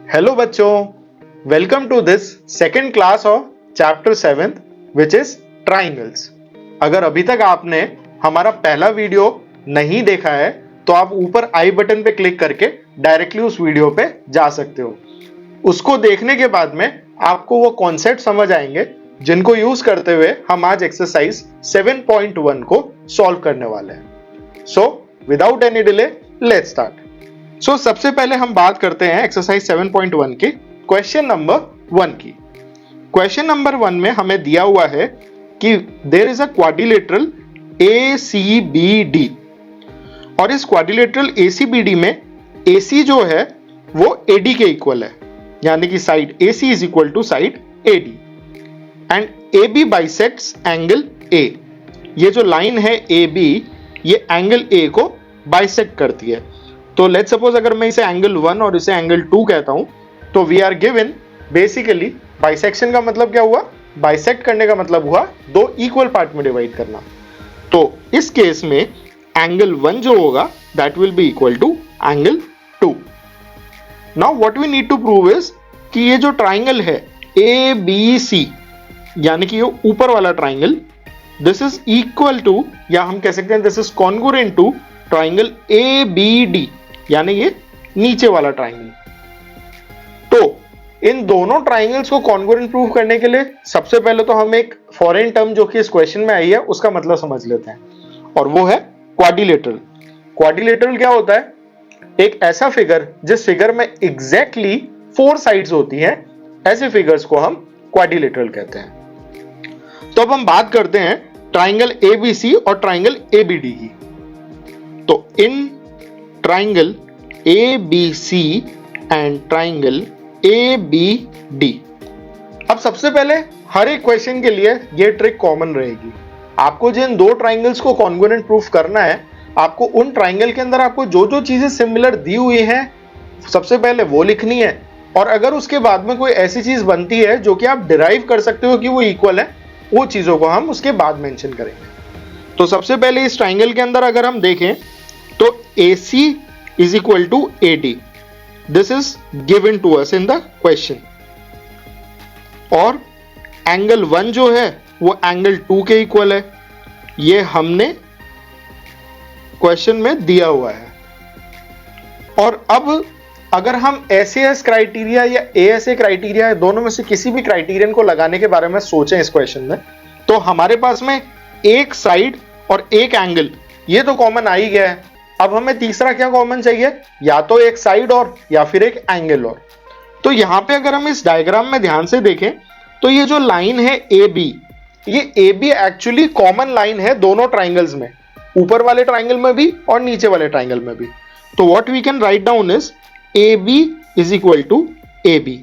Hello बच्चों, welcome to this second class of chapter 7 which is triangles. अगर अभी तक आपने हमारा पहला वीडियो नहीं देखा है तो आप ऊपर आई बटन पे क्लिक करके डायरेक्टली उस वीडियो पे जा सकते हो। उसको देखने के बाद में आपको वो कॉन्सेप्ट समझ आएंगे जिनको यूज करते हुए हम आज एक्सरसाइज 7.1 को सॉल्व करने वाले हैं। So without any delay let's start. सबसे पहले हम बात करते हैं एक्सरसाइज 7.1 की क्वेश्चन नंबर 1 की। क्वेश्चन नंबर 1 में हमें दिया हुआ है कि there is a quadrilateral ACBD और इस क्वाड्रिलेटरल ACBD में AC जो है वो AD के इक्वल है, यानी कि side AC is equal to side AD and AB bisects angle A। ये जो लाइन है AB ये एंगल A को बाइसेक्ट करती है। तो लेट्स सपोज अगर मैं इसे एंगल 1 और इसे एंगल 2 कहता हूं तो we are given basically bisection का मतलब क्या हुआ, बाइसेक्ट करने का मतलब हुआ दो इक्वल पार्ट में डिवाइड करना। तो इस केस में एंगल 1 जो होगा that will be equal to angle 2। Now what we need to prove is कि ये जो ट्राइंगल है ABC यानी कि ये ऊपर वाला triangle this is equal to, या हम कह सकते हैं this is congruent to triangle ABD यानी ये नीचे वाला ट्राइंगल। तो इन दोनों ट्राइंगल्स को कॉन्ग्रुएंट प्रूव करने के लिए सबसे पहले तो हम एक फॉरेन टर्म जो कि इस क्वेश्चन में आई है उसका मतलब समझ लेते हैं और वो है क्वाड्रिलेटरल। क्वाड्रिलेटरल क्या होता है? एक ऐसा फिगर जिस फिगर में एग्जैक्टली 4 साइड्स होती हैं, ऐसे फिगर्स को हम क्वाड्रिलेटरल कहते हैं। तो अब हम बात करते हैं ट्राइंगल ABC और ट्राइंगल ABD की। तो in triangle ABC and triangle ABD, अब सबसे पहले हर एक क्वेश्चन के लिए ये ट्रिक कॉमन रहेगी। आपको जिन दो ट्राइंगल्स को कॉन्ग्रुएंट प्रूफ करना है, आपको उन ट्राइंगल के अंदर आपको जो जो चीजें सिमिलर दी हुई हैं सबसे पहले वो लिखनी है, और अगर उसके बाद में कोई ऐसी चीज बनती है जो कि आप डिराइव कर सकते हो कि वो इक्वल है, वो चीजों को हम उसके बाद मेंशन करेंगे। तो सबसे पहले इस ट्राइंगल के अंदर अगर हम देखें तो AC is equal to AD, this is given to us in the question, और एंगल 1 जो है वो एंगल 2 के इक्वल है, ये हमने क्वेश्चन में दिया हुआ है। और अब अगर हम SAS क्राइटेरिया या ASA क्राइटेरिया दोनों में से किसी भी क्राइटेरियन को लगाने के बारे में सोचें इस क्वेश्चन में, तो हमारे पास में एक साइड और एक एंगल ये तो कॉमन आ ही गया है। अब हमें तीसरा क्या कॉमन चाहिए, या तो एक साइड और या फिर एक एंगल और। तो यहां पे अगर हम इस डायग्राम में ध्यान से देखें तो ये जो लाइन है AB, ये AB एक्चुअली कॉमन लाइन है दोनों ट्राइंगल्स में, ऊपर वाले ट्राइंगल में भी और नीचे वाले ट्राइंगल में भी। तो what we can write down is AB is equal to AB।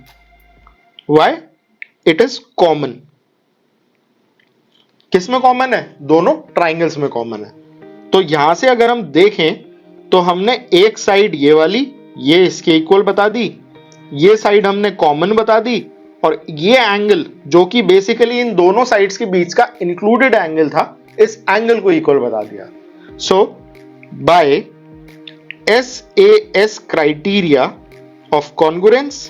Why? It is common. किस में कॉमन है? दोनों ट्राइंगल्स में कॉमन है। तो यहां से अगर हम देखें तो हमने एक साइड ये वाली ये इसके इक्वल बता दी, ये साइड हमने कॉमन बता दी, और ये एंगल जो कि बेसिकली इन दोनों साइड्स के बीच का इंक्लूडेड एंगल था, इस एंगल को इक्वल बता दिया। सो by SAS criteria of congruence,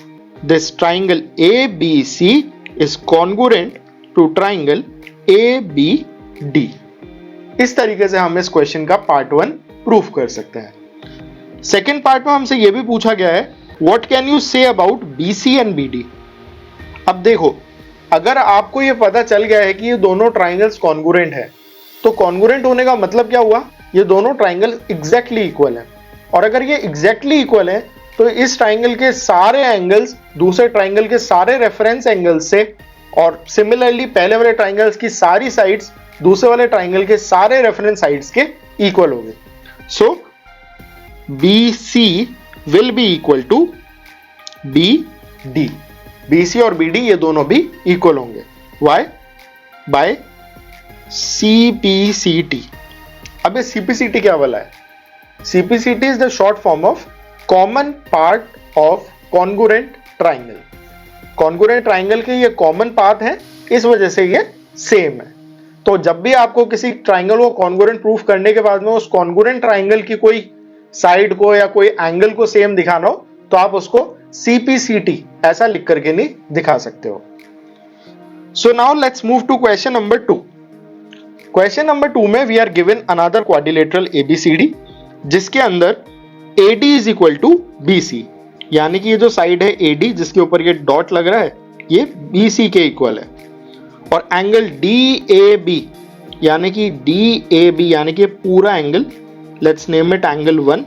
this triangle ABC is congruent to triangle ABD। इस तरीके से हम इस क्वेश्चन का पार्ट 1 प्रूफ कर सकते हैं। सेकेंड पार्ट में हमसे यह भी पूछा गया है what can you say about BC and BD। अब देखो, अगर आपको यह पता चल गया है कि ये दोनों ट्राइंगल्स कॉन्ग्रुएंट है, तो कॉन्ग्रुएंट होने का मतलब क्या हुआ, ये दोनों ट्राइंगल एग्जैक्टली इक्वल है। और अगर ये एग्जैक्टली इक्वल है तो इस ट्राइंगल के सारे एंगल्स दूसरे ट्राइंगल के सारे रेफरेंस एंगल्स से, और सिमिलरली पहले वाले ट्राइंगल्स की सारी साइड्स दूसरे वाले ट्राइंगल के सारे रेफरेंस साइड्स के इक्वल होंगे। So BC will be equal to BD। BC और BD ये दोनों भी इक्वल होंगे। व्हाई? By CPCT। अब ये CPCT क्या वाला है? CPCT is the short form of common part of congruent triangle. Congruent triangle के ये कॉमन पार्ट है, इस वजह से ये सेम है। तो जब भी आपको किसी ट्राइंगल को कॉन्ग्रुएंट प्रूफ करने के बाद में उस कॉन्ग्रुएंट ट्राइंगल की कोई साइड को या कोई एंगल को सेम दिखाना हो तो आप उसको CPCT ऐसा लिख करके नहीं दिखा सकते हो। So now let's move to question number 2। Question number 2 में we are given another quadrilateral ABCD जिसके अंदर AD is equal to BC, यानी कि ये जो साइड है AD जिसके ऊपर ये डॉट लग रहा है ये BC के इक्वल है, और एंगल DAB यानी कि DAB यानी कि पूरा angle, let's name it angle 1,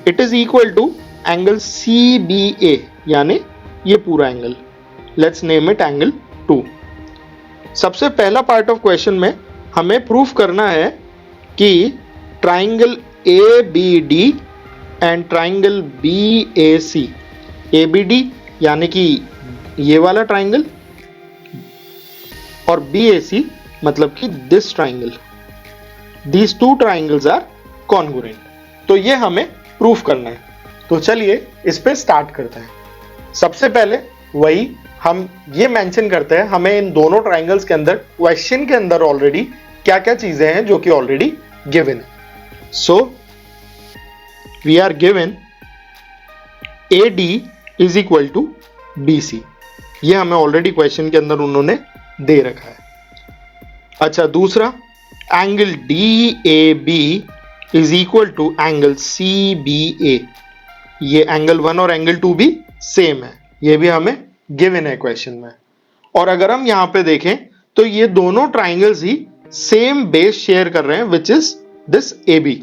it is equal to angle CBA यानी ये पूरा angle, let's name it angle 2। सबसे पहला पार्ट ऑफ क्वेश्चन में हमें प्रूफ करना है कि triangle ABD and triangle BAC, ABD यानी कि ये वाला ट्राइंगल और BAC मतलब कि this triangle, these two triangles are congruent. तो ये हमें प्रूफ करना है। तो चलिए इस पे स्टार्ट करते हैं। सबसे पहले वही हम ये मेंशन करते हैं हमें इन दोनों ट्राइंगल्स के अंदर क्वेश्चन के अंदर ऑलरेडी क्या क्या चीजें हैं जो कि ऑलरेडी गिवन है। So we are given AD is equal to BC, ये हमें ऑलरेडी क्वेश्चन के अंदर उन्होंने दे रखा है। अच्छा, दूसरा angle DAB is equal to angle CBA, ये एंगल 1 और एंगल 2 भी सेम है, ये भी हमें गिवन है क्वेश्चन में। और अगर हम यहां पे देखें तो ये दोनों ट्राइंगल्स ही सेम बेस शेयर कर रहे हैं विच इज दिस AB।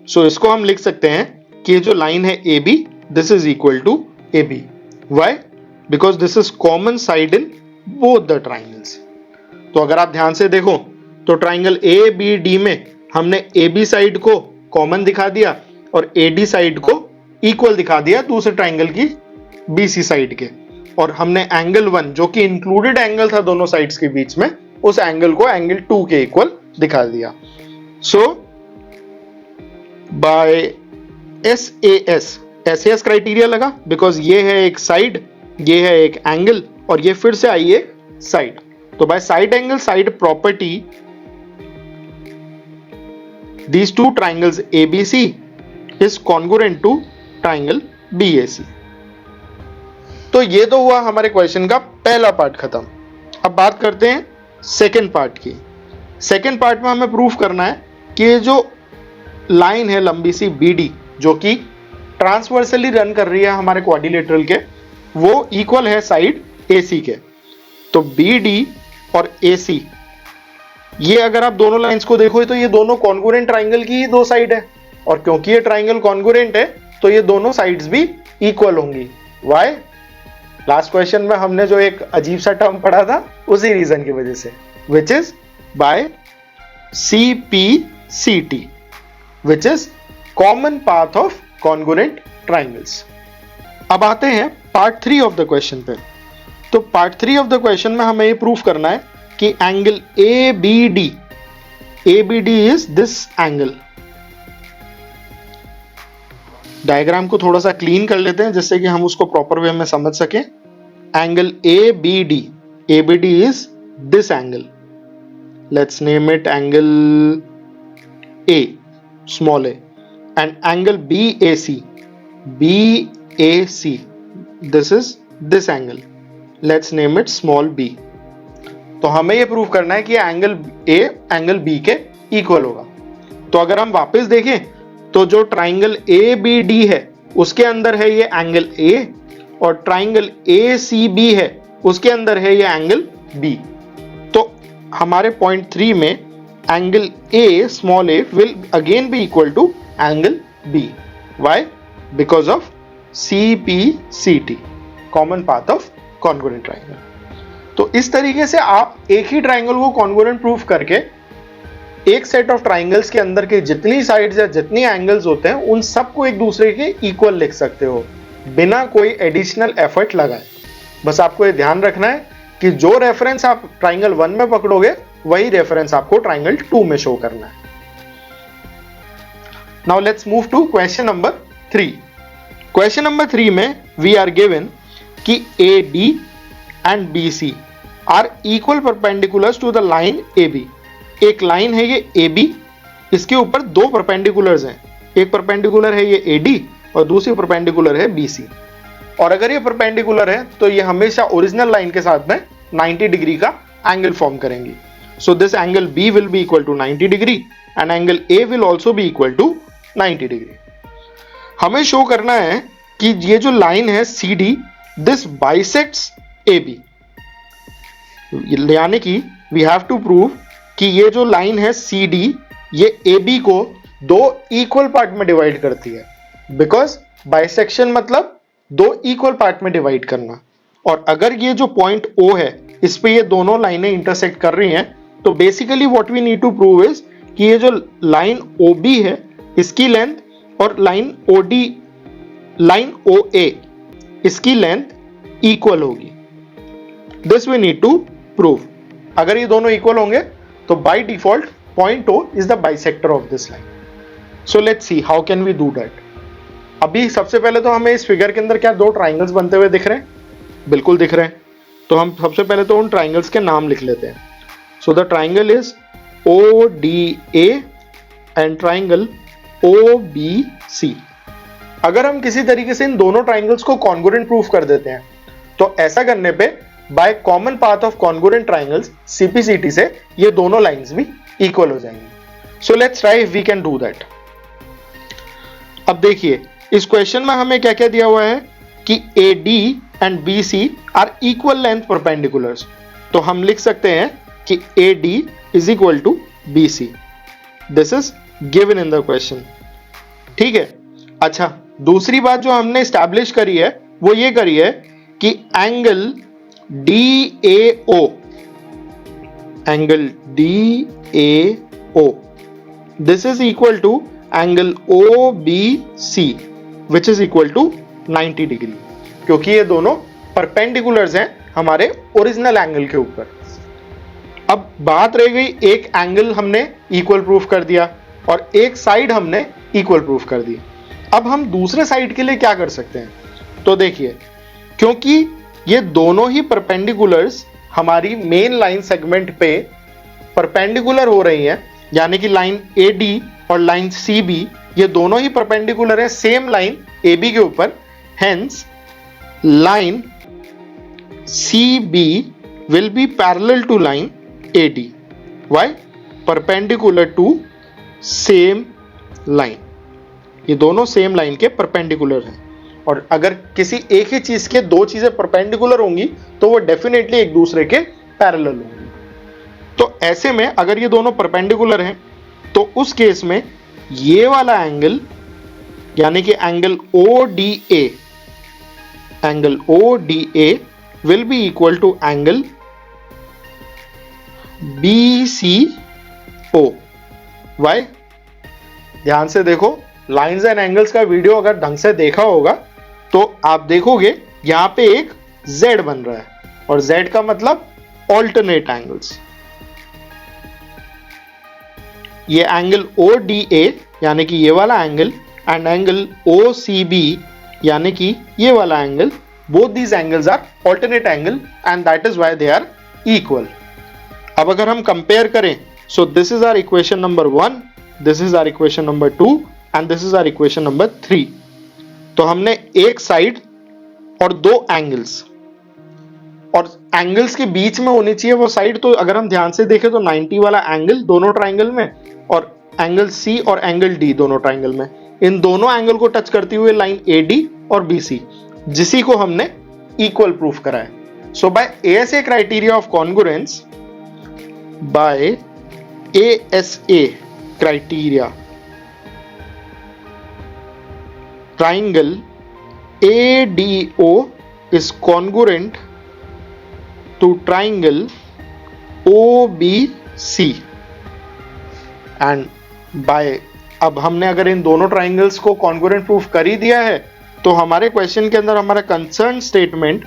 सो इसको हम लिख सकते हैं कि जो लाइन है AB this is equal to AB। Why? Because this is common side in both the triangles. तो अगर आप ध्यान से देखो तो ट्राइंगल ABD में हमने AB साइड को कॉमन दिखा दिया और AD साइड को इक्वल दिखा दिया दूसरे ट्राइंगल की BC साइड के, और हमने एंगल 1 जो कि इंक्लूडेड एंगल था दोनों साइड्स के बीच में, उस एंगल को एंगल 2 के इक्वल दिखा दिया। सो बाय SAS क्राइटेरिया लगा बिकॉज ये है एक साइड, ये है एक एंगल और ये फिर से आई एक साइड। तो by side angle side property these two triangles ABC is congruent to triangle BAC। तो ये तो हुआ हमारे क्वेश्चन का पहला पार्ट खत्म। अब बात करते हैं सेकंड पार्ट की। सेकंड पार्ट में हमें प्रूफ करना है कि ये जो लाइन है लंबी सी BD जो कि ट्रांसवर्सली रन कर रही है हमारे क्वाड्रिलेटरल के, वो इक्वल है साइड AC के। तो BD और AC ये अगर आप दोनों लाइंस को देखो तो ये दोनों कॉन्ग्रुएंट ट्राइंगल की ही दो साइड है, और क्योंकि ये ट्राइंगल कॉन्ग्रुएंट है तो ये दोनों साइड्स भी इक्वल होंगी। व्हाई? लास्ट क्वेश्चन में हमने जो एक अजीब सा टर्म पढ़ा था उसी रीजन की वजह से, which is by CPCT which is common path of congruent triangles. अब आते हैं पार्ट 3 ऑफ द क्वेश्चन पे। तो पार्ट 3 ऑफ द क्वेश्चन में हमें ये प्रूफ करना है कि angle ABD is this angle. Diagram को थोड़ा सा क्लीन कर लेते हैं जिससे कि हम उसको प्रॉपर वे में समझ सकें। Angle ABD is this angle, let's name it angle A, small a, and angle BAC this is this angle, let's name it small b। तो हमें यह प्रूव करना है कि एंगल A एंगल B के इक्वल होगा। तो अगर हम वापस देखें तो जो ट्राइंगल ABD है उसके अंदर है ये एंगल A, और ट्राइंगल ACB है उसके अंदर है ये एंगल B। तो हमारे पॉइंट 3 में angle A small a will again be equal to angle B। Why? Because of CPCT, common path of congruent triangle. तो इस तरीके से आप एक ही ट्राइंगल को कॉन्ग्रुएंट प्रूफ करके एक सेट ऑफ ट्राइंगल्स के अंदर के जितनी साइड्स या जितनी एंगल्स होते हैं उन सबको एक दूसरे के इक्वल लिख सकते हो बिना कोई एडिशनल एफर्ट लगाए। बस आपको ये ध्यान रखना है कि जो रेफरेंस आप ट्राइंगल 1 में पकड़ोगे वही रेफरेंस आपको ट्राइंगल 2 में शो करना है। Now let's move to question number 3। Question number 3 में वी आर गिवन कि AD and BC are equal perpendiculars to the line AB। एक लाइन है ये AB, इसके ऊपर दो परपेंडिकुलर्स हैं, एक परपेंडिकुलर है ये AD और दूसरी परपेंडिकुलर है BC। और अगर ये परपेंडिकुलर है तो ये हमेशा ओरिजिनल लाइन के साथ में 90 डिग्री का एंगल फॉर्म करेंगी. So this angle B will be equal to 90 degree and angle A will also be equal to 90 degree. हमें शो करना है कि ये जो लाइन है CD, दिस बाइसेक्ट्स AB, यानी कि वी हैव टू प्रूव कि ये जो लाइन है CD ये AB को दो इक्वल पार्ट में डिवाइड करती है. बिकॉज बाइसेक्शन मतलब दो इक्वल पार्ट में डिवाइड करना. और अगर ये जो पॉइंट O है इस पे ये दोनों लाइनें इंटरसेक्ट कर रही हैं, तो basically what we need to prove is कि ये जो लाइन OB है इसकी लेंथ और लाइन OA इसकी लेंथ इक्वल होगी. This we need to prove. अगर ये दोनों इक्वल होंगे तो by default point O is the bisector of this line. So let's see how can we do that. अभी सबसे पहले तो हमें इस फिगर के अंदर क्या दो ट्राइंगल्स बनते हुए दिख रहे हैं? बिल्कुल दिख रहे हैं. तो हम सबसे पहले तो उन ट्राइंगल्स के नाम लिख लेते हैं. So the triangle is ODA and triangle OBC. अगर हम किसी तरीके से इन दोनों ट्राइंगल्स को कॉन्ग्रुएंट प्रूफ कर देते हैं तो ऐसा करने पे by common path of congruent triangles CPCT से ये दोनों लाइंस भी इक्वल हो जाएंगी. So let's try if we can do that. अब देखिए इस क्वेश्चन में हमें क्या क्या दिया हुआ है कि AD and BC are equal length perpendiculars. तो हम लिख सकते हैं कि AD is equal to BC. This is given in the question. ठीक है. अच्छा, दूसरी बात जो हमने एस्टैब्लिश करी है वो ये करी है कि angle DAO this is equal to angle OBC which is equal to 90 degree, क्योंकि ये दोनों परपेंडिकुलर्स हैं हमारे ओरिजिनल एंगल के ऊपर. अब बात रह गई, एक एंगल हमने इक्वल प्रूफ कर दिया और एक साइड हमने इक्वल प्रूफ कर दी. अब हम दूसरे साइड के लिए क्या कर सकते हैं? तो देखिए, क्योंकि ये दोनों ही परपेंडिकुलर्स हमारी मेन लाइन सेगमेंट पे परपेंडिकुलर हो रही हैं, यानी कि लाइन AD और लाइन CB ये दोनों ही परपेंडिकुलर है सेम लाइन AB के ऊपर. Hence line CB will be parallel to line AD. Why? Perpendicular to same line. ये दोनों सेम लाइन के परपेंडिकुलर हैं. और अगर किसी एक ही चीज के दो चीजें परपेंडिकुलर होंगी तो वो डेफिनेटली एक दूसरे के पैरेलल होंगी. तो ऐसे में अगर ये दोनों परपेंडिकुलर हैं तो उस केस में ये वाला एंगल यानी कि angle ODA will be equal to angle BCO. Why? ध्यान से देखो, लाइंस एंड एंगल्स का वीडियो अगर ढंग से देखा होगा तो आप देखोगे यहां पे एक Z बन रहा है और Z का मतलब ऑल्टरनेट एंगल्स. ये एंगल ODA यानी कि ये वाला एंगल एंड एंगल OCB यानी कि ये वाला angle, both these angles are alternate angle and that is why they are equal. अब अगर हम कंपेयर करें, so this is our equation number 1, this is our equation number 2 and this is our equation number 3. तो हमने एक side और दो angles, और एंगल्स के बीच में होनी चाहिए वो साइड. तो अगर हम ध्यान से देखें तो 90 वाला एंगल दोनों ट्राइंगल में और एंगल C और एंगल D दोनों ट्राइंगल में, इन दोनों एंगल को टच करती हुई लाइन AD और BC, जिसी को हमने इक्वल प्रूफ करा है. So by ASA criteria of congruence, by ASA criteria, triangle ADO is congruent to triangle OBC and by, अब हमने अगर इन दोनों ट्राइंगल्स को कॉन्ग्रुएंट प्रूफ कर ही दिया है तो हमारे क्वेश्चन के अंदर हमारा concern statement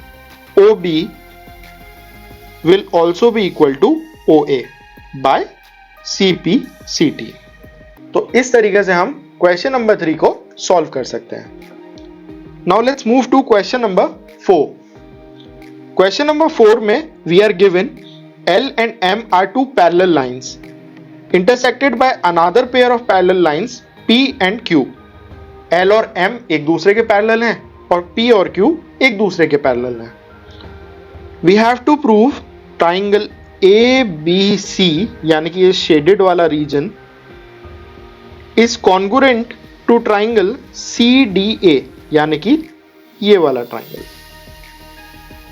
OB will also be equal to OA by CPCT. तो इस तरीके से हम क्वेश्चन नंबर 3 को सॉल्व कर सकते हैं. Now let's move to question number 4. Question number 4 में we are given L and M are two parallel lines intersected by another pair of parallel lines P and Q. L और M एक दूसरे के parallel हैं और P और Q एक दूसरे के पैरेलल हैं। We have to prove triangle ABC यानी कि ये शेडेड वाला region is congruent to triangle CDA यानी कि ये वाला ट्राइंगल।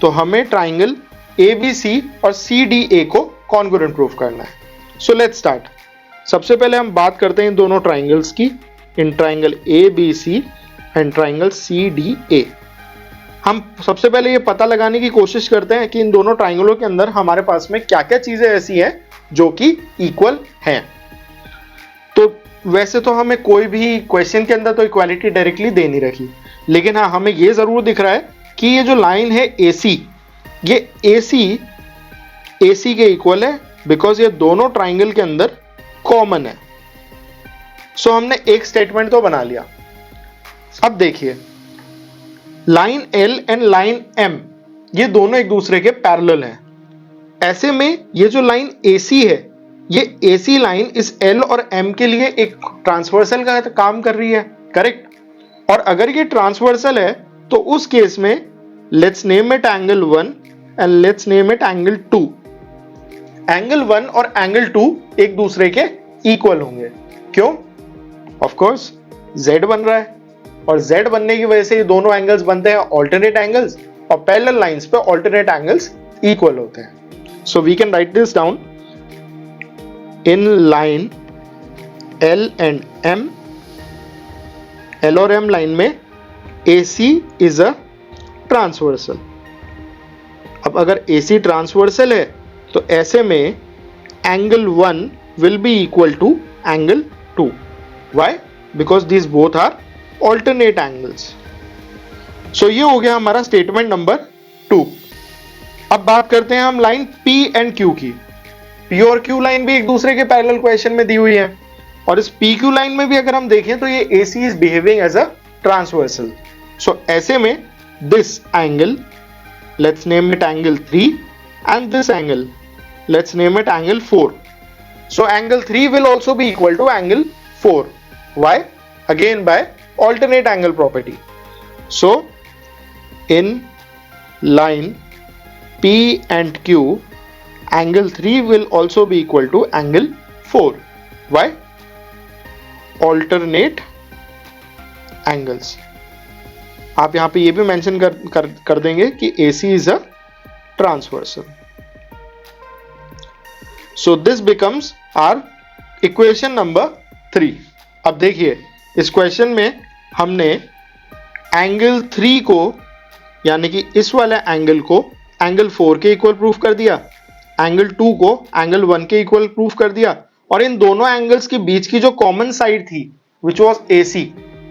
तो हमें ट्राइंगल ABC और CDA को कॉन्ग्रुएंट प्रूव करना है। So let's start. सबसे पहले हम बात करते हैं इन दोनों ट्राइंगल्स की, in triangle ABC and triangle CDA। हम सबसे पहले ये पता लगाने की कोशिश करते हैं कि इन दोनों ट्राइंगलों के अंदर हमारे पास में क्या क्या चीजें ऐसी हैं जो कि इक्वल हैं। तो वैसे तो हमें कोई भी क्वेश्चन के अंदर तो इक्वालिटी डायरेक्टली दे नहीं रखी, लेकिन हाँ हमें ये जरूर दिख रहा है कि ये जो लाइन है AC, ये AC के इक्वल है बिकॉज ये दोनों ट्राइंगल के अंदर कॉमन है। सो हमने एक स्टेटमेंट तो बना लिया। अब देखिए line L and line M ये दोनों एक दूसरे के पैरेलल हैं। ऐसे में ये जो लाइन AC है, ये AC लाइन इस L और M के लिए एक ट्रांसवर्सल का काम कर रही है, करेक्ट। और अगर ये ट्रांसवर्सल है तो उस केस में let's name it angle 1 and let's name it angle 2। Angle 1 और एंगल 2 एक दूसरे के इक्वल होंगे। क्यों? ऑफ कोर्स Z बन रहा है और Z बनने की वजह से ये दोनों एंगल्स बनते हैं ऑल्टरनेट एंगल्स, और पैरेलल लाइंस पे ऑल्टरनेट एंगल्स इक्वल होते हैं। So we can write this down in line L and M, L और M लाइन में AC इज अ ट्रांसवर्सल। अब अगर AC ट्रांसवर्सल है तो ऐसे में angle 1 will be equal to angle 2। Why? Because these both are alternate angles. So ये हो गया हमारा स्टेटमेंट नंबर 2। अब बात करते हैं हम लाइन P एंड Q की। P और Q लाइन भी एक दूसरे के पैरेलल क्वेश्चन में दी हुई है, और इस PQ लाइन में भी अगर हम देखें तो ये AC is behaving as a transversal. So ऐसे में this angle let's name it angle 3 and this angle let's name it angle 4. So angle 3 will also be equal to angle 4. Why? Again by alternate angle property. So in line P and Q, angle 3 will also be equal to angle 4. Why? Alternate angles. आप यहाँ पे ये भी mention कर देंगे कि AC is a transversal. So this becomes our equation number 3. अब देखिए इस क्वेश्चन में हमने एंगल 3 को यानी कि इस वाले एंगल को एंगल 4 के इक्वल प्रूफ कर दिया, एंगल 2 को एंगल 1 के इक्वल प्रूफ कर दिया, और इन दोनों एंगल्स के बीच की जो कॉमन साइड थी which was AC,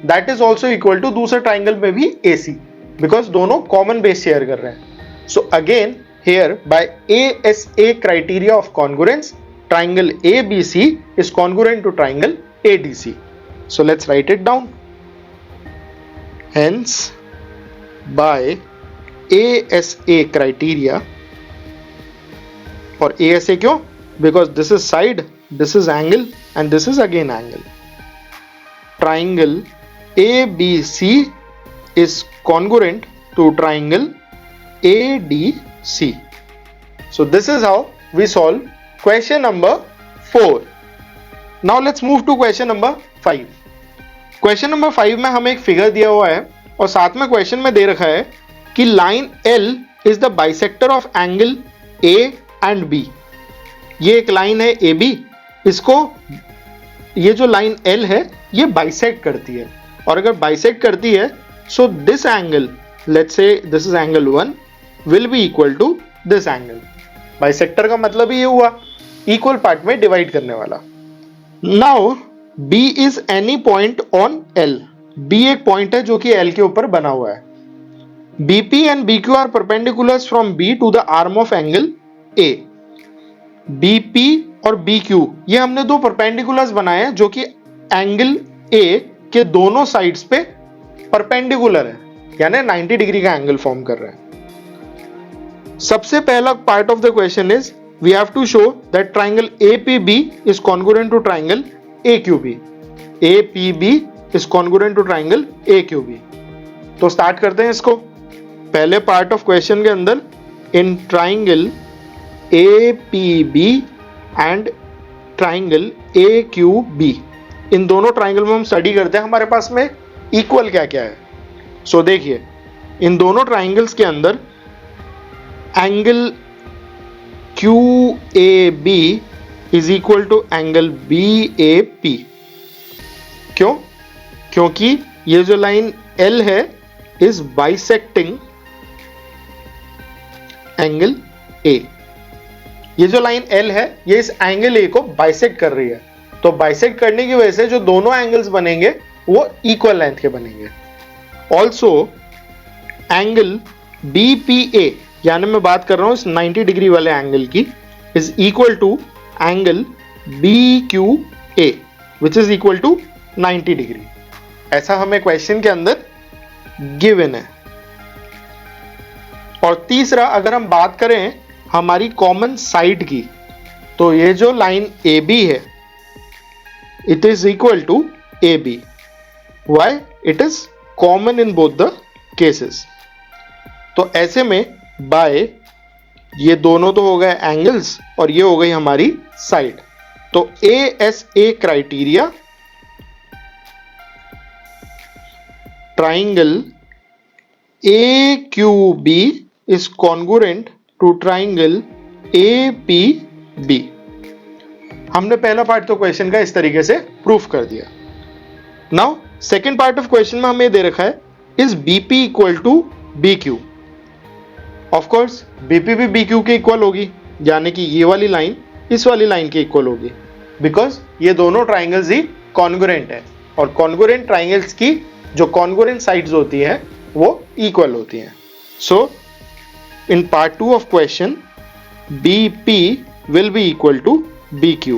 that is also equal to दूसरे ट्राइंगल में भी AC, बिकॉज दोनों कॉमन बेस शेयर कर रहे हैं। So again here by ASA criteria of congruence, triangle ABC is congruent to triangle ADC. So let's write it down. Hence by ASA criteria, और ASA क्यों? Because this is side, this is angle and this is again angle. Triangle ABC is congruent to triangle ADC. So this is how we solve question number 4. Now let's move to question number 5. Question number 5 में हमें एक figure दिया हुआ है और साथ में question में दे रखा है कि line L is the bisector of angle A and B. ये एक लाइन है AB, इसको ये जो लाइन L है ये बाइसेक्ट करती है, और अगर बाइसेक्ट करती है so this angle, let's say this is angle 1, will be equal to this angle. Bisector का मतलब ये हुआ इक्वल पार्ट में डिवाइड करने वाला। Now B is any point on L. B एक पॉइंट है जो कि L के ऊपर बना हुआ है। BP and BQ are perpendiculars from B to the arm of angle A. BP और BQ ये हमने दो परपेंडिकुलर्स बनाए हैं जो कि एंगल A के दोनों साइड्स पे परपेंडिकुलर है, यानी 90 डिग्री का एंगल फॉर्म कर रहे हैं। सबसे पहला part of the question is we have to show that triangle APB is congruent to triangle AQB. APB is congruent to triangle AQB. तो स्टार्ट करते हैं इसको। पहले पार्ट ऑफ क्वेश्चन के अंदर, in triangle APB and triangle AQB, इन दोनों triangle में हम स्टडी करते हैं हमारे पास में इक्वल क्या क्या है। सो देखिए, इन दोनों ट्राइंगल्स के अंदर angle QAB is equal to angle BAP। क्यों? क्योंकि ये जो लाइन L है इज बाइसेक्टिंग एंगल A। ये जो लाइन L है ये इस एंगल A को बाइसेक्ट कर रही है, तो बाइसेक्ट करने की वजह से जो दोनों एंगल्स बनेंगे वो इक्वल लेंथ के बनेंगे। ऑल्सो एंगल BPA, यानी मैं बात कर रहा हूं इस 90 डिग्री वाले एंगल की, is equal to angle BQA which is equal to 90 degree. ऐसा हमें क्वेश्चन के अंदर गिवन है। और तीसरा, अगर हम बात करें हमारी कॉमन साइड की, तो ये जो लाइन AB है it is equal to AB। Why? It is common in both the cases. तो ऐसे में बाय, ये दोनों तो हो गए एंगल्स और ये हो गई हमारी साइड। तो ASA criteria, triangle AQB is congruent to triangle APB। हमने पहला पार्ट तो क्वेश्चन का इस तरीके से प्रूफ कर दिया। Now second part of question में हमें दे रखा है, is BP equal to BQ। Of course BP भी BQ के इक्वल होगी, यानी कि ये वाली लाइन इस वाली लाइन के इक्वल होगी, बिकॉज ये दोनों ट्राइंगल्स ही कॉन्ग्रुएंट है, और कॉन्ग्रुएंट ट्राइंगल्स की जो कॉन्ग्रुएंट साइड्स होती हैं वो इक्वल होती हैं। सो in part 2 of question, BP will be equal to BQ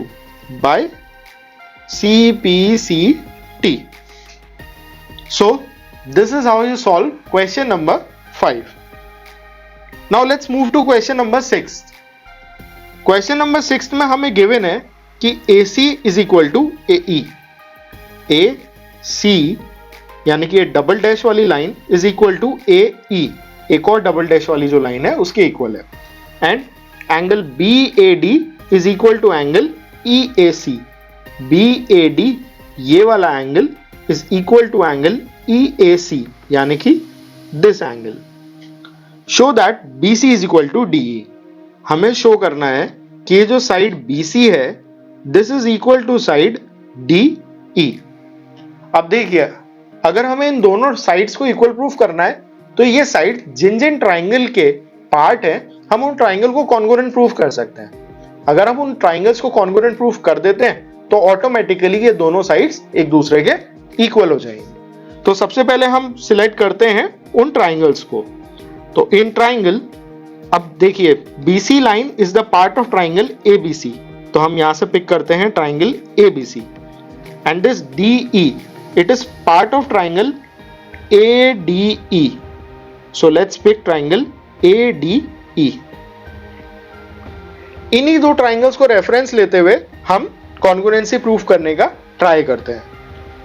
by CPCT. So this is how you solve question number 5. Now let's move to question number 6. Question number 6 में हमें given है कि AC is equal to AE। AC यानी कि ये double dash वाली line is equal to AE, एक और डबल डैश वाली जो लाइन है उसके इक्वल है। And angle BAD is equal to angle EAC। BAD ये वाला angle is equal to angle EAC, यानी कि this angle. Show that BC is equal to DE। हमें शो करना है कि ये जो साइड BC है this is equal to side DE। अब देखिए, अगर हमें इन दोनों साइड्स को इक्वल प्रूफ करना है तो ये साइड जिन जिन ट्राइंगल के पार्ट है हम उन ट्राइंगल को कॉन्ग्रुएंट प्रूफ कर सकते हैं। अगर हम उन ट्राइंगल्स को कॉन्ग्रुएंट प्रूफ कर देते हैं तो ऑटोमेटिकली ये दोनों साइड्स एक दूसरे के इक्वल हो जाएंगी। तो सबसे पहले हम सिलेक्ट करते हैं उन ट्राइंगल्स को। तो इन ट्राइंगल, अब देखिए BC line is the part of triangle ABC, तो हम यहां से पिक करते हैं triangle ABC। And this DE, it is part of triangle ADE, so let's pick triangle ADE। इन्हीं दो ट्राइंगल्स को रेफरेंस लेते हुए हम कॉन्ग्रुएंसी प्रूफ करने का ट्राई करते हैं।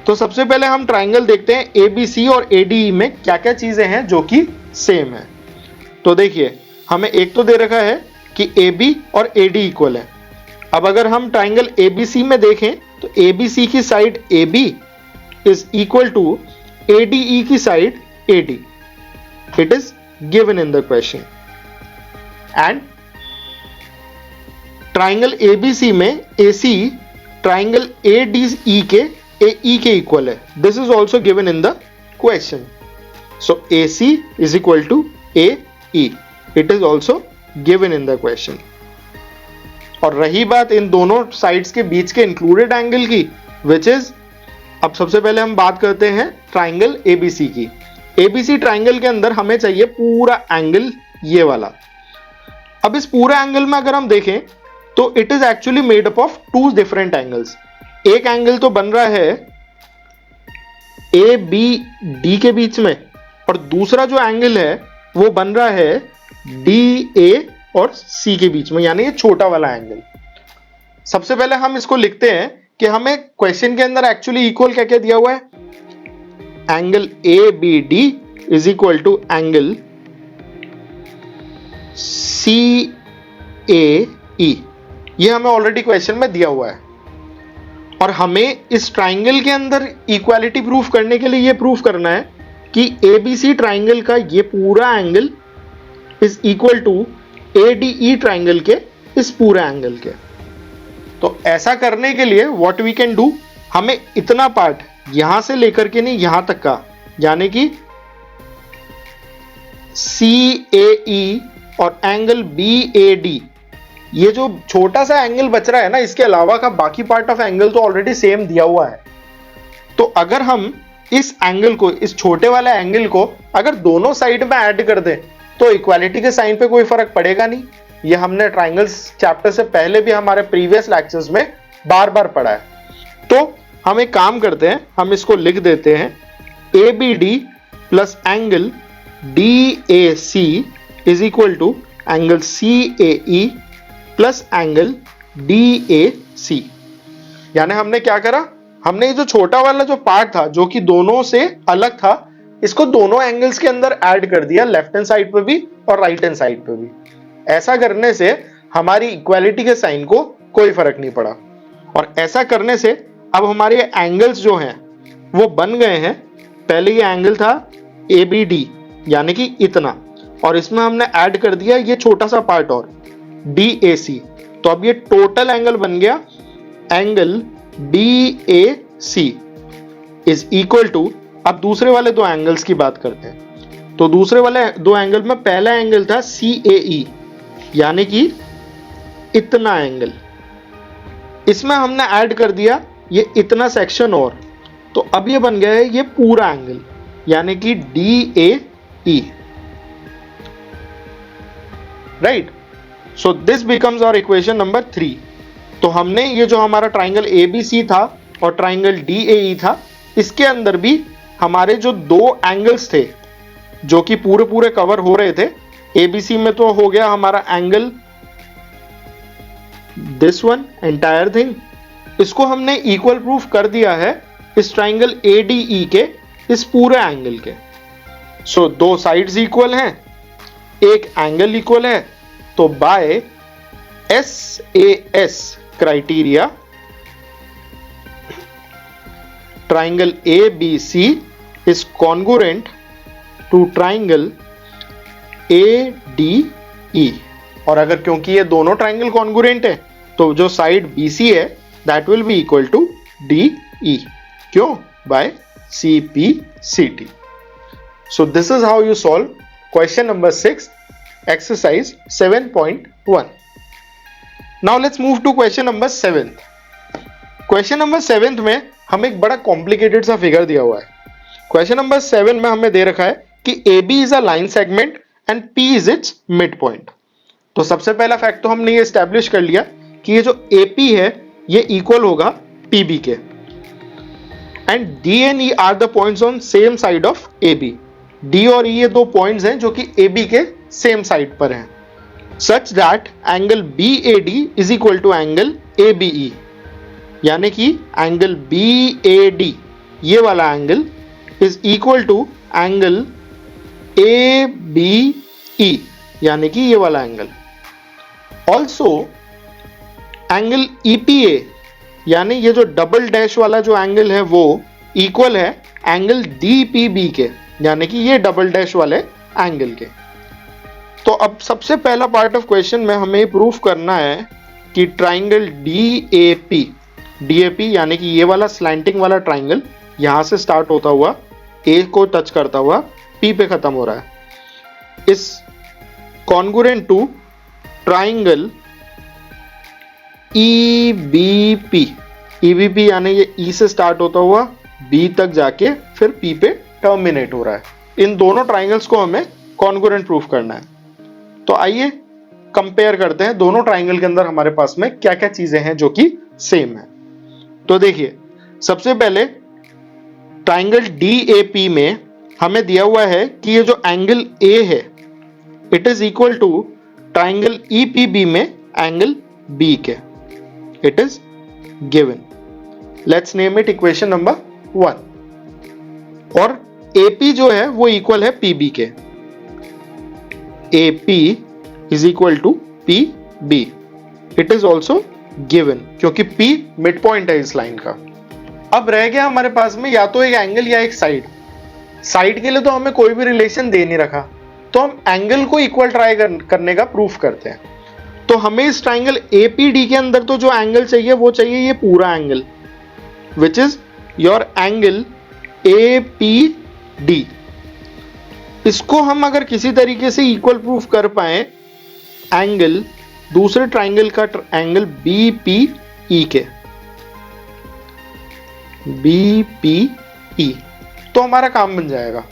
तो सबसे पहले हम ट्राइंगल देखते हैं ABC और ADE में क्या क्या चीजें हैं जो कि सेम है। तो देखिए, हमें एक तो दे रखा है कि AB और AD इक्वल है। अब अगर हम ट्राइंगल ABC में देखें तो ABC की side AB is equal to ADE की side AD. It is given in the question. And triangle ABC में AC ट्राइंगल ADE के AE के इक्वल है। This is also given in the question. So AC is equal to AE. It is also given in the question. और रही बात इन दोनों sides के बीच के इंक्लूडेड एंगल की, विच इज, अब सबसे पहले हम बात करते हैं ट्राइंगल ABC की। ABC ट्राइंगल के अंदर हमें चाहिए पूरा एंगल ये वाला। अब इस पूरा एंगल में अगर हम देखें तो it is actually made up of two different angles. एक एंगल तो बन रहा है ABD के बीच में, और दूसरा जो एंगल है वो बन रहा है DA और C के बीच में, यानी ये छोटा वाला एंगल। सबसे पहले हम इसको लिखते हैं कि हमें क्वेश्चन के अंदर एक्चुअली इक्वल क्या क्या दिया हुआ है, angle ABD is equal to angle CAE। ये हमें ऑलरेडी क्वेश्चन में दिया हुआ है और हमें इस ट्राइंगल के अंदर इक्वालिटी प्रूफ करने के लिए ये प्रूफ करना है कि ABC ट्राइंगल का ये पूरा angle is equal to ADE triangle के इस पूरे एंगल के। तो ऐसा करने के लिए व्हाट वी कैन डू, हमें इतना पार्ट यहां से लेकर के नहीं यहां तक का, यानी कि CAE और एंगल BAD, ये जो छोटा सा एंगल बच रहा है ना, इसके अलावा का बाकी पार्ट ऑफ एंगल तो ऑलरेडी सेम दिया हुआ है। तो अगर हम इस एंगल को, इस छोटे वाले एंगल को अगर दोनों साइड में ऐड कर दें तो इक्वालिटी के साइन पे कोई फर्क पड़ेगा नहीं। ये हमने ट्राइंगल्स चैप्टर से पहले भी हमारे प्रीवियस लेक्चर्स में बार बार पढ़ा है। तो हम एक काम करते हैं, हम इसको लिख देते हैं ABD plus angle DAC is equal to angle CAE plus angle DAC। यानी हमने क्या करा, हमने ये जो छोटा वाला जो पार्ट था जो कि दोनों से अलग था, इसको दोनों एंगल्स के अंदर ऐड कर दिया, लेफ्ट हैंड साइड पे भी और राइट हैंड साइड पे भी। ऐसा करने से हमारी इक्वालिटी के साइन को कोई फर्क नहीं पड़ा और ऐसा करने से अब हमारे एंगल्स जो हैं वो बन गए हैं। पहले ये एंगल था ABD यानी कि इतना, और इसमें हमने ऐड कर दिया ये छोटा सा पार्ट और DAC। तो अब ये टोटल एंगल बन गया angle DAC is equal to, अब दूसरे वाले दो एंगल्स की बात करते हैं। तो दूसरे वाले दो एंगल में पहला एंगल था CAE यानी कि इतना एंगल, इसमें हमने ऐड कर दिया ये इतना सेक्शन और, तो अब ये बन गया है ये पूरा एंगल यानी कि DAE, right. So this becomes our equation number 3। तो हमने ये जो हमारा ट्राइंगल ABC था और ट्राइंगल DAE था, इसके अंदर भी हमारे जो दो एंगल्स थे जो कि पूरे पूरे कवर हो रहे थे, ABC में तो हो गया हमारा angle this one entire thing, इसको हमने इक्वल प्रूफ कर दिया है इस ट्राइंगल ADE के इस पूरे एंगल के। सो दो साइड्स इक्वल हैं, एक एंगल इक्वल है, तो by SAS criteria triangle ABC is congruent to triangle ADE। और अगर क्योंकि ये दोनों ट्राइंगल कॉन्ग्रुएंट है तो जो साइड BC है that will be equal to DE, क्यों, by CPCT। So this is how you solve question number 6 exercise 7.1। Now let's move to question number 7। Question number 7 में हमें एक बड़ा कॉम्प्लिकेटेड सा फिगर दिया हुआ है। क्वेश्चन नंबर 7 में हमें दे रखा है कि AB is a line segment and P is it's mid point. तो सबसे पहला फैक्ट तो हमने ये एस्टैब्लिश कर लिया कि ये जो AP है ये इक्वल होगा PB के, and D and E are the points on same side of AB। D और E ये दो पॉइंट्स हैं जो कि AB के सेम साइड पर हैं, such that angle BAD is equal to angle ABE, यानी कि एंगल BAD ये वाला angle is equal to angle ABE यानी कि ये वाला एंगल। ऑल्सो एंगल EPA यानी ये जो डबल डैश वाला जो एंगल है वो इक्वल है एंगल DPB के, यानी कि ये डबल डैश वाले एंगल के। तो अब सबसे पहला पार्ट ऑफ क्वेश्चन में हमें प्रूफ करना है कि ट्राइंगल DAP यानी कि ये वाला स्लैंटिंग वाला ट्राइंगल यहां से स्टार्ट होता हुआ A को टच करता हुआ P पे खत्म हो रहा है, इस कॉन्ग्रुएंट टू ट्राइंगल EBP यानी ये E से स्टार्ट होता हुआ B तक जाके फिर P पे टर्मिनेट हो रहा है। इन दोनों ट्राइंगल्स को हमें कॉन्ग्रुएंट प्रूफ करना है। तो आइए कंपेयर करते हैं दोनों ट्राइंगल के अंदर हमारे पास में क्या क्या चीजें हैं जो कि सेम है। तो देखिए सबसे पहले ट्राइंगल DAP में हमें दिया हुआ है कि ये जो एंगल A है it is equal to triangle EPB में एंगल B के, it is given. Let's name it equation number 1। और AP जो है वो इक्वल है PB के, AP is equal to PB, it is also given क्योंकि P मिड पॉइंट है इस लाइन का। अब रह गया हमारे पास में या तो एक एंगल या एक साइड। साइड के लिए तो हमें कोई भी रिलेशन दे नहीं रखा, तो हम एंगल को इक्वल ट्राई करने का प्रूफ करते हैं। तो हमें इस ट्राइंगल APD के अंदर तो जो एंगल चाहिए वो चाहिए ये पूरा angle, which is your angle APD। इसको हम अगर किसी तरीके से इक्वल प्रूफ कर पाए एंगल दूसरे ट्राइंगल का एंगल BPE के, BPE, तो हमारा काम बन जाएगा।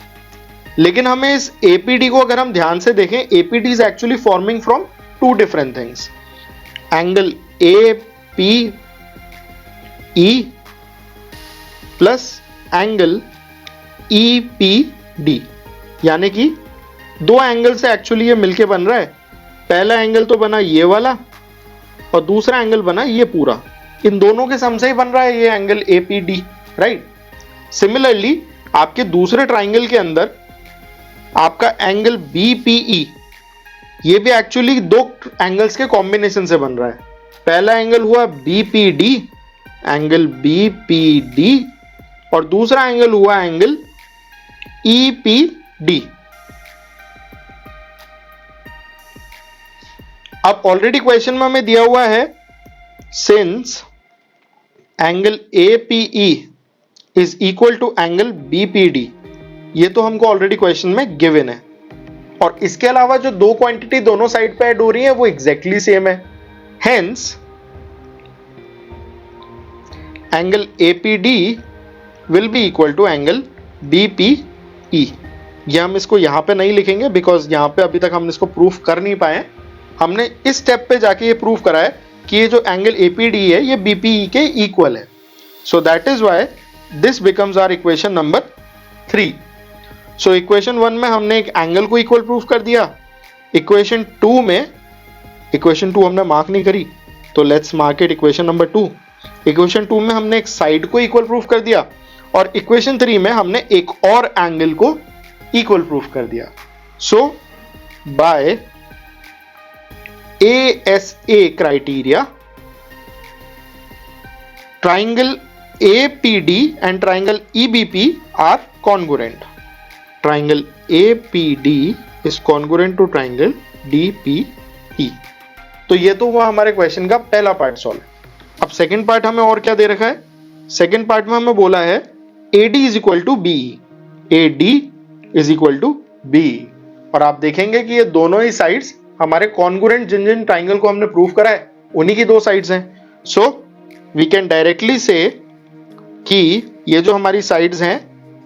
लेकिन हमें इस APD को अगर हम ध्यान से देखें, APD is actually forming from two different things, angle APE plus angle EPD, यानी कि दो एंगल से एक्चुअली ये मिलके बन रहा है। पहला एंगल तो बना ये वाला और दूसरा एंगल बना ये पूरा, इन दोनों के सम से ही बन रहा है ये एंगल APD, राइट। सिमिलरली आपके दूसरे ट्राइंगल के अंदर आपका एंगल BPE, ये भी एक्चुअली दो एंगल्स के कॉम्बिनेशन से बन रहा है। पहला एंगल हुआ BPD, एंगल BPD, और दूसरा एंगल हुआ एंगल EPD। अब ऑलरेडी क्वेश्चन में हमें दिया हुआ है since angle APE is equal to angle BPD, ये तो हमको ऑलरेडी क्वेश्चन में गिवन है। और इसके अलावा जो दो क्वांटिटी दोनों साइड पे ऐड हो रही है वो एग्जैक्टली सेम है। Hence angle APD will be equal to angle BPE। ये हम इसको यहां पे नहीं लिखेंगे बिकॉज यहां पे अभी तक हम इसको प्रूफ कर नहीं पाए। हमने इस स्टेप पे जाके ये प्रूफ करा है कि ये जो एंगल APD है ये BPE के इक्वल है। So that is why this becomes our equation number 3। So equation 1 में हमने एक एंगल को इक्वल प्रूफ कर दिया। इक्वेशन 2 में, इक्वेशन 2 हमने मार्क नहीं करी तो let's mark it equation number 2। Equation 2 में हमने एक साइड को इक्वल प्रूफ कर दिया और इक्वेशन 3 में हमने एक और एंगल को इक्वल प्रूफ कर दिया। सो by ASA criteria, triangle APD and triangle EBP are congruent. Triangle APD is congruent to triangle DPE. तो ये तो हुआ हमारे क्वेश्चन का पहला पार्ट सॉल्व। अब सेकंड पार्ट हमें और क्या दे रखा है? सेकंड पार्ट में हमें बोला है AD is equal to BE, AD is equal to BE, और आप देखेंगे कि ये दोनों ही साइड्स हमारे कॉन्ग्रुएंट जिन जिन ट्राइंगल को हमने प्रूव करा है उन्हीं की दो साइड्स हैं। सो वी कैन डायरेक्टली से कि ये जो हमारी साइड्स हैं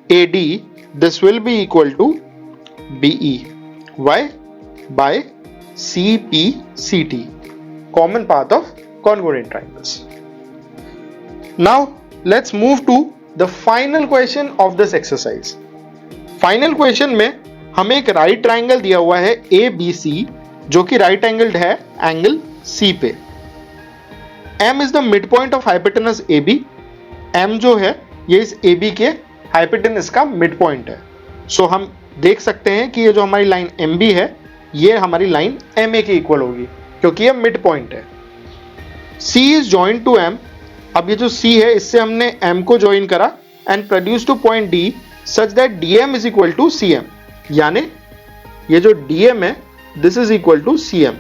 AD, this will be equal to BE, why by CPCT, common path of congruent triangles. Now let's move to the final question of this exercise. Final question में हमें एक right triangle दिया हुआ है ABC, जो कि right angled है angle C पे। M is the mid point of hypotenuse AB। M जो है ये इस AB के हाइपोटेनस का मिड पॉइंट है। सो हम देख सकते हैं कि ये जो हमारी लाइन MB है ये हमारी लाइन MA के इक्वल होगी क्योंकि ये मिड पॉइंट है। C is joint to M। अब ये जो C है इससे हमने M को ज्वाइन करा and produce to point D such that DM is equal to CM, यानी ये जो DM है this is equal to CM।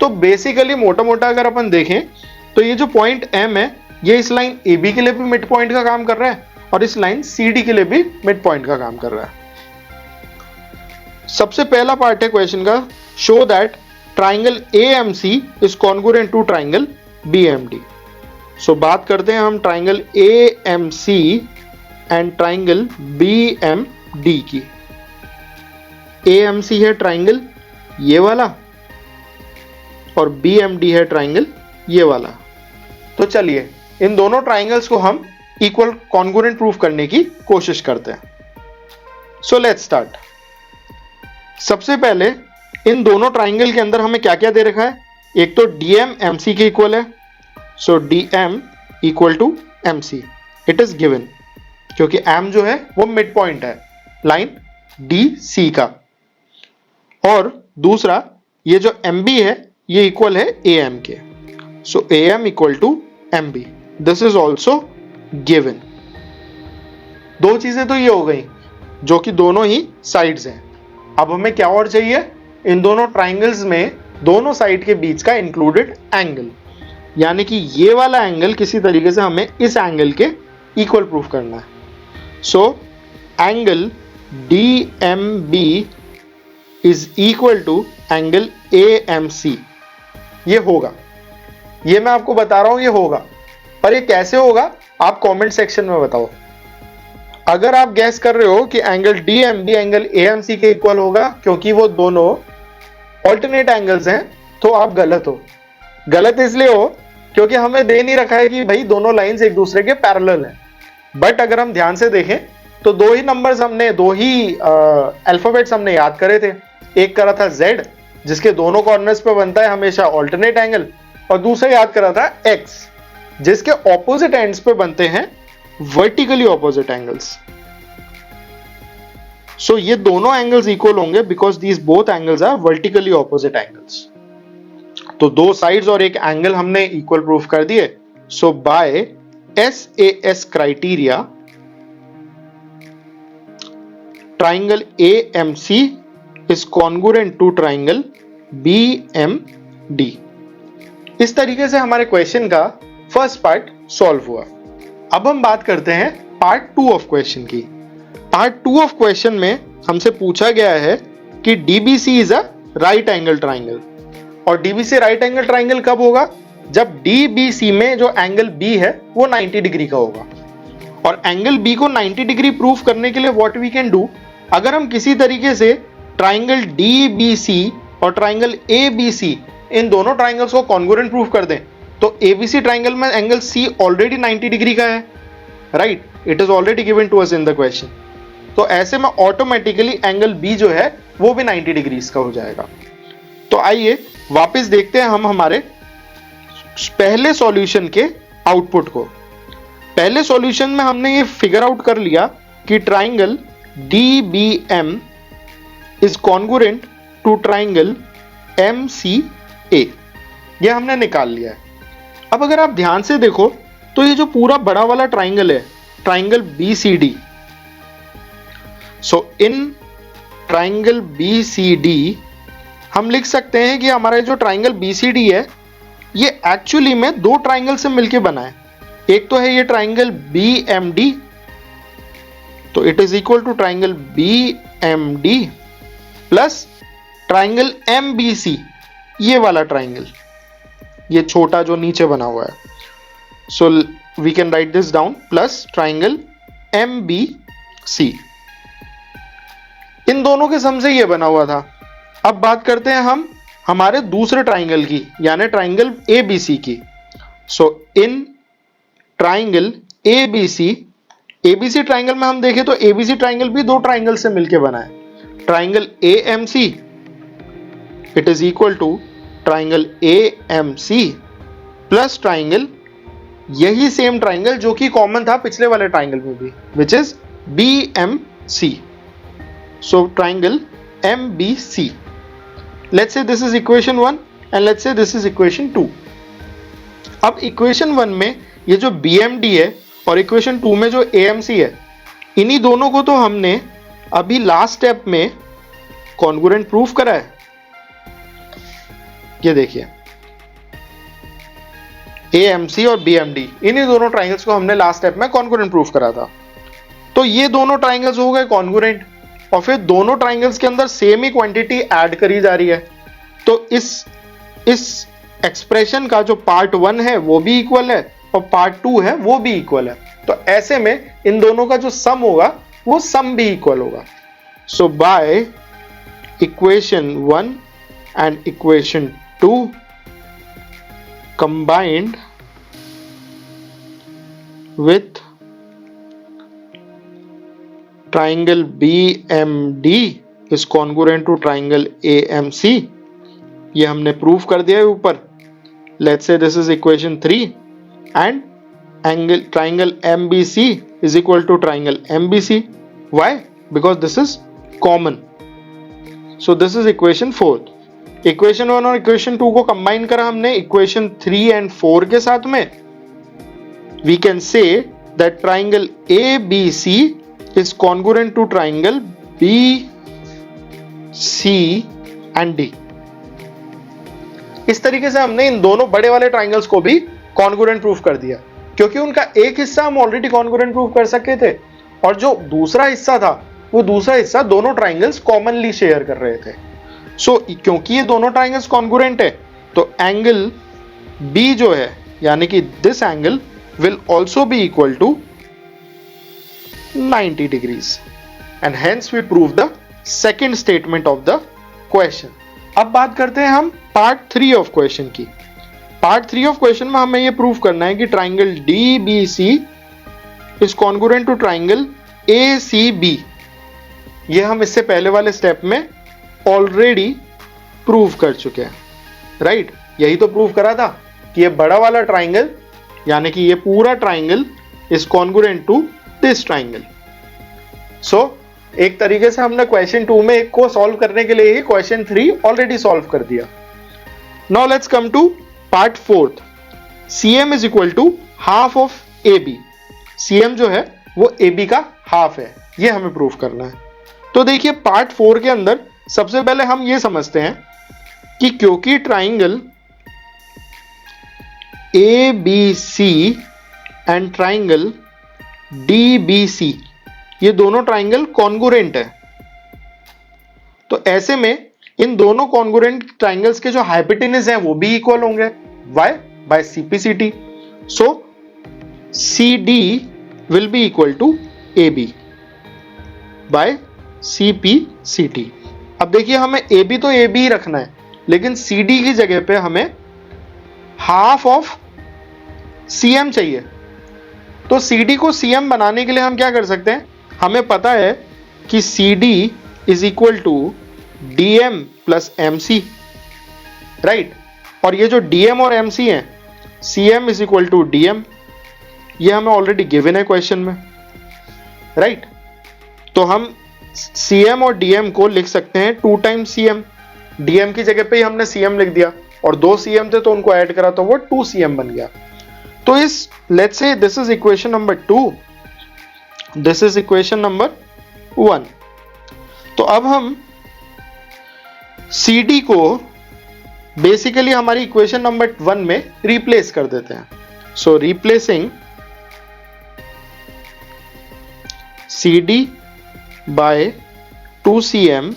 तो बेसिकली मोटा मोटा अगर अपन देखें तो ये जो पॉइंट M है ये इस लाइन AB के लिए भी मिड पॉइंट का काम कर रहा है और इस लाइन CD के लिए भी मिड पॉइंट का काम कर रहा है। सबसे पहला पार्ट है क्वेश्चन का, show that triangle AMC is congruent to triangle BMD। So बात करते हैं हम triangle AMC and triangle BMD की। AMC है ट्राइंगल ये वाला और BMD है ट्राइंगल ये वाला। तो चलिए इन दोनों ट्राइंगल्स को हम इक्वल कॉन्ग्रुएंट प्रूफ करने की कोशिश करते हैं। सो लेट्स स्टार्ट। सबसे पहले इन दोनों ट्राइंगल के अंदर हमें क्या क्या दे रखा है? एक तो DM MC के इक्वल है, so DM equal to MC, it is given. क्योंकि एम जो है वो मिड पॉइंट है लाइन डी सी का, और दूसरा ये जो एम बी है ये इक्वल है ए एम के। So A M equal to M B, this is also given. दो चीजें तो ये हो गई जो कि दोनों ही साइड्स हैं। अब हमें क्या और चाहिए, इन दोनों ट्राइंगल्स में दोनों साइड के बीच का इंक्लूडेड एंगल, यानी कि ये वाला एंगल किसी तरीके से हमें इस एंगल के इक्वल प्रूफ करना है। So angle D M B is equal to angle A M C. ये होगा, ये मैं आपको बता रहा हूं ये होगा, पर ये कैसे होगा आप कमेंट सेक्शन में बताओ। अगर आप गैस कर रहे हो कि angle D M B angle A M C के इक्वल होगा क्योंकि वो दोनों ऑल्टरनेट एंगल्स हैं, तो आप गलत हो। गलत इसलिए हो क्योंकि हमें दे नहीं रखा है कि भाई दोनों लाइंस एक दूसरे के पैरेलल हैं। बट अगर हम ध्यान से देखें तो दो ही नंबर्स हमने, दो ही अल्फाबेट्स हमने याद करे थे। एक करा था z जिसके दोनों कॉर्नर्स पे बनता है हमेशा ऑल्टरनेट एंगल, और दूसरा याद करा था x जिसके ऑपोजिट एंड्स पे बनते हैं वर्टिकली ऑपोजिट एंगल्स। सो ये दोनों एंगल्स इक्वल होंगे because these both angles are vertically opposite angles. तो दो साइड्स और एक एंगल हमने इक्वल प्रूफ कर दिए। So by SAS criteria triangle AMC is congruent to triangle BMD। इस तरीके से हमारे क्वेश्चन का फर्स्ट पार्ट सॉल्व हुआ। अब हम बात करते हैं पार्ट 2 ऑफ क्वेश्चन की। पार्ट 2 ऑफ क्वेश्चन में हमसे पूछा गया है कि DBC is a right angle triangle, और DBC राइट एंगल ट्राइंगल कब होगा, जब DBC में जो एंगल B है वो 90 डिग्री का होगा। और एंगल B को 90 डिग्री प्रूफ करने के लिए व्हाट वी कैन डू, अगर हम किसी तरीके से ट्राइंगल DBC और ट्राइंगल ABC इन दोनों ट्राइंगल्स को कॉन्ग्रुएंट प्रूफ कर दें, तो ABC ट्राइंगल में एंगल C ऑलरेडी 90 डिग्री का है, right, it is already given to us in the question. तो ऐसे में ऑटोमेटिकली एंगल B जो है वो भी 90 डिग्री का हो जाएगा। तो आइए वापस देखते हैं हम हमारे पहले सॉल्यूशन के आउटपुट को। पहले सॉल्यूशन में हमने ये फिगर आउट कर लिया कि triangle DBM is congruent to triangle MCA, ये हमने निकाल लिया है। अब अगर आप ध्यान से देखो तो ये जो पूरा बड़ा वाला ट्राइंगल है, triangle BCD, so in triangle BCD हम लिख सकते हैं कि हमारा जो ट्राइंगल BCD है ये एक्चुअली में दो ट्राइंगल से मिलकर बना है। एक तो है ये ट्राइंगल BMD, तो it is equal to triangle BMD plus triangle MBC, ये वाला ट्राइंगल, ये छोटा जो नीचे बना हुआ है। So we can write this down plus triangle MBC। इन दोनों के सम से ये बना हुआ था। अब बात करते हैं हम हमारे दूसरे ट्राइंगल की, यानी ट्राइंगल ABC की। सो इन ट्राइंगल ABC ट्राइंगल में हम देखें तो ABC ट्राइंगल भी दो ट्राइंगल से मिलकर बना है। Triangle AMC it is equal to triangle AMC प्लस ट्राइंगल, यही सेम ट्राइंगल जो कि कॉमन था पिछले वाले ट्राइंगल में भी, which is BMC। So triangle MBC, let's say this is equation 1 and let's say this is equation 2। अब इक्वेशन 1 में ये जो BMD है और इक्वेशन 2 में जो AMC है, इन्हीं दोनों को तो हमने अभी लास्ट स्टेप में कॉन्ग्रुएंट प्रूफ करा है। ये देखिए AMC और BMD, इन्हीं दोनों ट्राइंगल्स को हमने लास्ट स्टेप में कॉन्ग्रुएंट प्रूफ करा था। तो ये दोनों ट्राइंगल्स हो गए कॉन्ग्रुएंट, और फिर दोनों ट्राइंगल्स के अंदर सेम ही क्वांटिटी ऐड करी जा रही है। तो इस एक्सप्रेशन का जो पार्ट 1 है वो भी इक्वल है और पार्ट 2 है वो भी इक्वल है। तो ऐसे में इन दोनों का जो सम होगा वो सम भी इक्वल होगा। So by equation 1 and equation 2 combined with triangle BMD is congruent to triangle AMC, ये हमने प्रूफ कर दिया है ऊपर। Let's say this is equation 3 and angle triangle MBC is equal to triangle MBC. Why? Because this is common. So this is equation 4. Equation 1 और equation 2 को combine करा हमने इक्वेशन 3 and 4 के साथ में. We can say that triangle ABC is congruent to triangle BC and D. इस तरीके से हमने इन दोनों बड़े वाले ट्राइंगल्स को भी कॉन्ग्रुएंट प्रूफ कर दिया, क्योंकि उनका एक हिस्सा हम ऑलरेडी कॉन्ग्रुएंट प्रूफ कर सके थे और जो दूसरा हिस्सा था वो दूसरा हिस्सा दोनों ट्राइंगल्स कॉमनली शेयर कर रहे थे. सो क्योंकि ये दोनों ट्राइंगल्स कॉन्ग्रुएंट है तो एंगल B जो है यानी कि this angle will also be equal to 90 degrees and hence we prove the second statement of the question. अब बात करते हैं हम पार्ट 3 ऑफ क्वेश्चन की. पार्ट 3 ऑफ क्वेश्चन में हमें यह प्रूव करना है कि triangle DBC is congruent to triangle ACB. ये हम इससे पहले वाले स्टेप में ऑलरेडी प्रूव कर चुके हैं, राइट? यही तो प्रूव करा था कि ये बड़ा वाला ट्राइंगल यानी कि ये पूरा triangle is congruent to this triangle. So एक तरीके से हमने क्वेश्चन 2 में एक को सॉल्व करने के लिए ही क्वेश्चन 3 ऑलरेडी सॉल्व कर दिया. Now let's come to part 4. CM is equal to half of AB. CM जो है वो AB का हाफ है, ये हमें प्रूव करना है. तो देखिए पार्ट 4 के अंदर सबसे पहले हम ये समझते हैं कि क्योंकि triangle ABC and triangle DBC ये दोनों ट्राइंगल कॉन्ग्रुएंट है, तो ऐसे में इन दोनों कॉन्ग्रुएंट ट्राइंगल्स के जो हाइपोटेन्यूज हैं वो भी इक्वल होंगे. Why? By CPCT. So CD will be equal to AB by CPCT. अब देखिए हमें AB तो AB ही रखना है, लेकिन CD की जगह पे हमें हाफ ऑफ CM चाहिए. तो CD को CM बनाने के लिए हम क्या कर सकते हैं? हमें पता है कि CD is equal to DM plus MC, right? और ये जो DM और MC हैं, CM is equal to DM, ये हमें ऑलरेडी गिवन है क्वेश्चन में, राइट? तो हम CM और DM को लिख सकते हैं 2 टाइम्स CM. DM की जगह पे ही हमने CM लिख दिया और 2 CM थे तो उनको ऐड करा तो वो 2 CM बन गया. तो इस let's say this is equation number 2, this is equation number 1. तो अब हम CD को बेसिकली हमारी इक्वेशन नंबर 1 में रिप्लेस कर देते हैं. So replacing CD by 2CM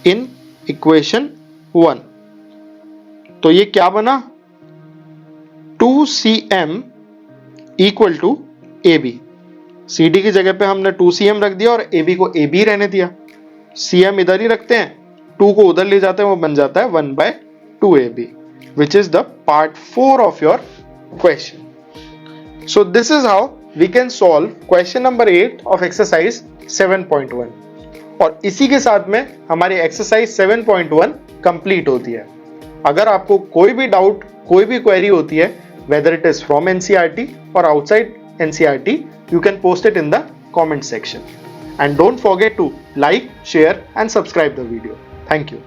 in equation 1. तो ये क्या बना? 2CM equal to AB. CD की जगह पे हमने 2CM रख दिया और AB को AB रहने दिया. CM इधर ही रखते हैं, 2 को उधर ले जाते हैं, वो बन जाता है 1/2AB, which is the part 4 of your question. So this is how we can solve question number 8 of exercise 7.1. और इसी के साथ में हमारी एक्सरसाइज 7.1 कंप्लीट होती है. अगर आपको कोई भी डाउट, कोई भी क्वेरी होती है, whether it is from NCERT or outside NCERT, you can post it in the comment section. And don't forget to like, share and subscribe the video. Thank you.